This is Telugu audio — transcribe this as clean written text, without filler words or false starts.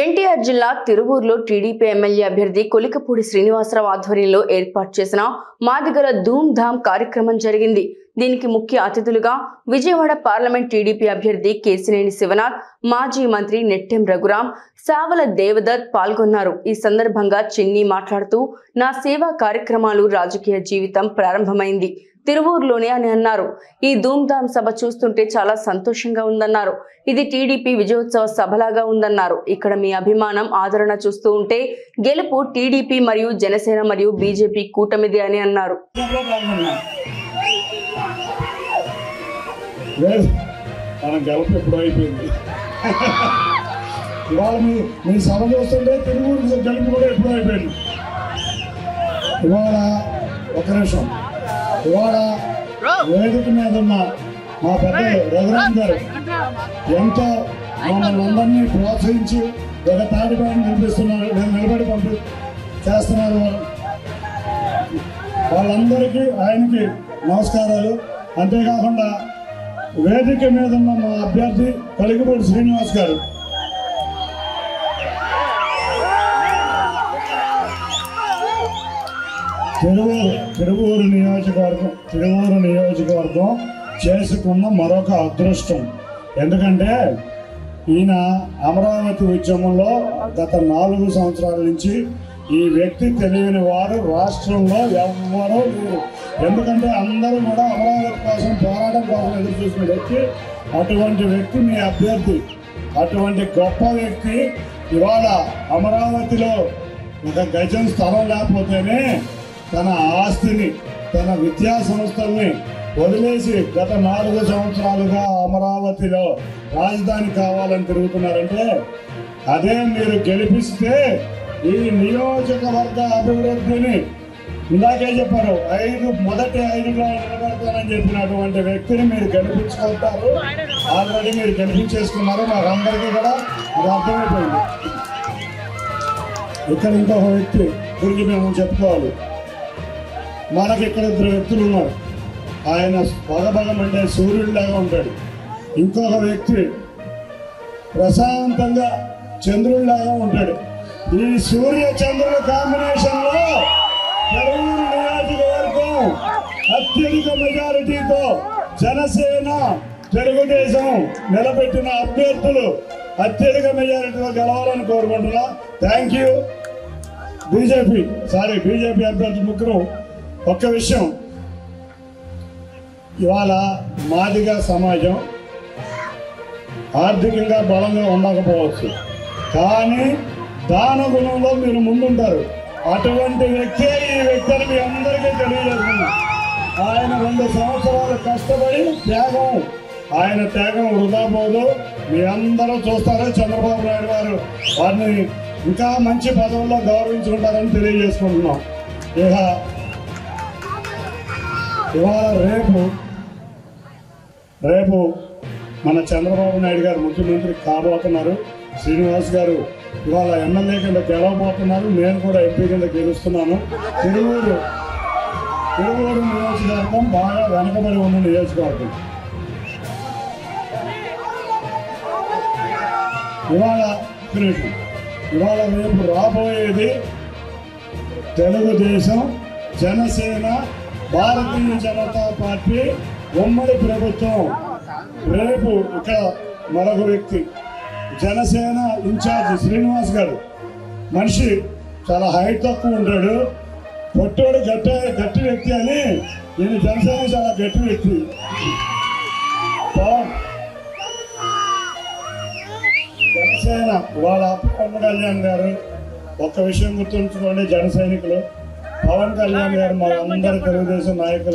ఎన్టీఆర్ జిల్లా తిరువూరులో టీడీపీ ఎమ్మెల్యే అభ్యర్థి కొలికపూడి శ్రీనివాసరావు ఆధ్వర్యంలో ఏర్పాటు చేసిన మాదిగల ధూమ్ ధామ్ కార్యక్రమం జరిగింది. దీనికి ముఖ్య అతిథులుగా విజయవాడ పార్లమెంట్ టీడీపీ అభ్యర్థి కేసినేని శివనాథ్, మాజీ మంత్రి నెట్టెం రఘురాం, సావల దేవదత్ పాల్గొన్నారు. ఈ సందర్భంగా చిన్ని మాట్లాడుతూ, నా సేవా కార్యక్రమాలు రాజకీయ జీవితం ప్రారంభమైంది తిరువూరులోనే అని అన్నారు. ఈ ధూమ్ ధామ్ సభ చూస్తుంటే చాలా సంతోషంగా ఉందన్నారు. ఇది టీడీపీ విజయోత్సవ సభలాగా ఉందన్నారు. ఇక్కడ మీ అభిమానం, ఆదరణ చూస్తూ ఉంటే గెలుపు టీడీపీ మరియు జనసేన మరియు బీజేపీ కూటమిది అని అన్నారు. ఇవాళ వేదిక మీద ఉన్న మా పెద్ద రఘురామ్ గారు ఎంతో మమ్మల్ని అందరినీ ప్రోత్సహించి ఒక తాడిపైన నిలబడి చేస్తున్నారు. వాళ్ళందరికీ ఆయనకి నమస్కారాలు. అంతేకాకుండా వేదిక మీద ఉన్న మా అభ్యర్థి కొలికపూడి శ్రీనివాస్ గారు తిరువూరు నియోజకవర్గం చేసుకున్న మరొక అదృష్టం. ఎందుకంటే ఈయన అమరావతి ఉద్యమంలో గత 4 సంవత్సరాల నుంచి ఈ వ్యక్తి తెలియని వారు రాష్ట్రంలో ఎవరూ లేరు. ఎందుకంటే అందరూ కూడా అమరావతి కోసం పోరాటం కోసం ఎదురు చూసిన వ్యక్తి. అటువంటి వ్యక్తి మీ అభ్యర్థి. అటువంటి గొప్ప వ్యక్తి ఇవాళ అమరావతిలో ఒక గజం స్థలం లేకపోతేనే తన ఆస్తిని, తన విద్యా సంస్థల్ని వదిలేసి గత 4 సంవత్సరాలుగా అమరావతిలో రాజధాని కావాలని తిరుగుతున్నారంటే, అదే మీరు గెలిపిస్తే ఈ నియోజకవర్గ అభివృద్ధిని ఇందాకే చెప్పారు, మొదటి 5లో నిలబెడతానని చెప్పినటువంటి వ్యక్తిని మీరు గెలిపించుకుంటారు. ఆల్రెడీ మీరు గెలిపించేసుకున్నారు. మాకందరికీ కూడా ఇది అర్థమైపోయింది. ఇక్కడ ఇంకొక వ్యక్తి గురించి మేము చెప్పుకోవాలి. మనకి ఇక్కడ 2 వ్యక్తులు ఉన్నారు. ఆయన పగబగమంటే సూర్యుడిలాగా ఉంటాడు. ఇంకొక వ్యక్తి ప్రశాంతంగా చంద్రుడిలాగా ఉంటాడు. ఈ సూర్య చంద్రుల కాంబినేషన్లో తిరువూరు నియోజకవర్గం అత్యధిక మెజారిటీతో జనసేన, తెలుగుదేశం నిలబెట్టిన అభ్యర్థులు అత్యధిక మెజారిటీతో గెలవాలని కోరుకుంటున్నా. Thank you. బీజేపీ అభ్యర్థులు ముగ్గురు. ఒక్క విషయం, ఇవాళ మాదిగ సమాజం ఆర్థికంగా బలంగా ఉండకపోవచ్చు, కానీ దాన గుణంలో మీరు ముందుంటారు. అటువంటి వ్యక్తే ఈ వ్యక్తిని మీ అందరికీ తెలియజేస్తున్నారు. ఆయన 2 సంవత్సరాలు కష్టపడి ఆయన త్యాగం వృధా పోదు. మీ అందరూ చూస్తారు. చంద్రబాబు నాయుడు గారు వారిని ఇంకా మంచి పదవుల్లో గౌరవించుకుంటారని తెలియజేసుకుంటున్నాం. ఇవాళ రేపు మన చంద్రబాబు నాయుడు గారు ముఖ్యమంత్రి కాబోతున్నారు. శ్రీనివాస్ గారు ఇవాళ ఎమ్మెల్యే కింద గెలవబోతున్నారు. నేను కూడా ఎంపీ కింద గెలుస్తున్నాను. తిరువూరు నియోజకవర్గం బాగా వెనకబడి ఉన్న నియోజకవర్గం. ఇవాళ రేపు రాబోయేది తెలుగుదేశం, జనసేన, భారతీయ జనతా పార్టీ ఉమ్మడి ప్రభుత్వం. రేపు ఇక్కడ మరొక వ్యక్తి జనసేన ఇన్ఛార్జి శ్రీనివాస్ గారు. మనిషి చాలా హైట్ తక్కువ ఉంటాడు, పొట్టోడు గట్టి వ్యక్తి అని. నేను జనసేన చాలా గట్టి వ్యక్తి. జనసేన వాళ్ళ పవన్ కళ్యాణ్ గారు, ఒక్క విషయం గుర్తుంచుకోండి జన సైనికులు, పవన్ కళ్యాణ్ గారు మా అందరి తెలుగుదేశం నాయకులు.